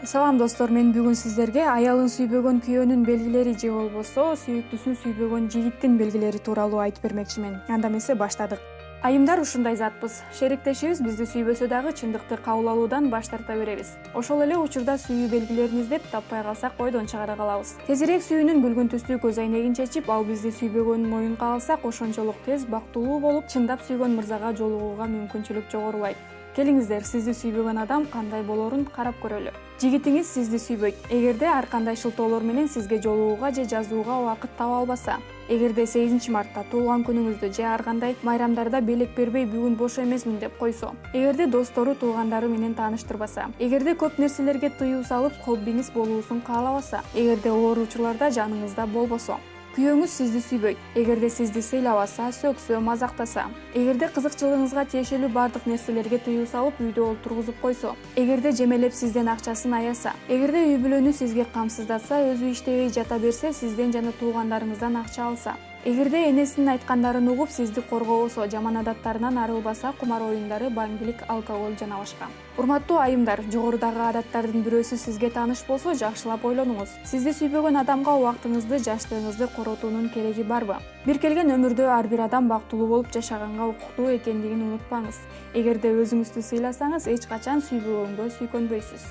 Салам достор, мен бүгүн сиздерге аялын сүйбөгөн күйөөнүн белгилери же болбосо сүйүктүүсүн сүйбөгөн жигиттин белгилери тууралуу айтып бермекчимин. Анда эмесе баштадык. Айымдар ушундай затпыз. Шериктешибиз бизди сүйбөсө дагы чындыкты кабыл алуудан баш тарта беребиз. Ошол эле учурда сүйүү белгилерин издеп таппай калсак ойдон чыгара калабыз. Тезирээк сүйүүнүн күлгүн түстүү көз айнегин чечип, ал бизди сүйбөгөнүн моюнга алсак, ошончолук тез бактылуу болуп, чындап сүйгөн мырзага жолугууга мүмкүнчүлүк жогорулайт. Келиңиздер, сизди сүйбөгөн адам кандай болорун карап көрөлү. Жигитиңиз сизди сүйбөйт. Эгерде ар кандай шылтоолор менен сизге жолугууга же жазууга убакыт таба албаса, эгерде 8-мартта туулган күнүңүздү же ар кандай майрамдарда белек бербей бүгүн бош эмесмин деп койсо, эгерде достору, туугандары менен тааныштырбаса, эгерде көп нерселерге тыюу салып хоббиңиз болуусун каалабаса, эгерде оор учурларда жаныңызда болбосо, күйөөңүз сизди сүйбөйт. Эгерде сизди сыйлабаса, сөксө, мазактаса, эгерде кызыкчылыгыңызга тиешелүү бардык нерселерге тыюу салып үйдө олтургузуп койсо, эгерде жемелеп сизден акчасын аяса, эгерде үй бүлөнү сизге камсыздатса, өзү иштебей жата берсе, сизден жана туугандарыңыздан акча алса, эгерде энесинин айткандарын угуп сизди коргобосо, жаман адаттарынан арылбаса, кумар оюндары, бамгилик, алкоголь жана башка. Урматтуу айымдар, жогорудагы адаттардын бирөөсү сизге тааныш болсо, жакшылап ойлонуңуз. Сизди сүйбөгөн адамга убактыңызды, жаштыгыңызды коротуунун кереги барбы? Бир келген өмүрдө ар бир адам бактылуу болуп жашаганга укуктуу экендигин унутпаңыз. Эгерде өзүңүздү сыйласаңыз, эч качан сүйбөгөнгө сүйкөнбөйсүз.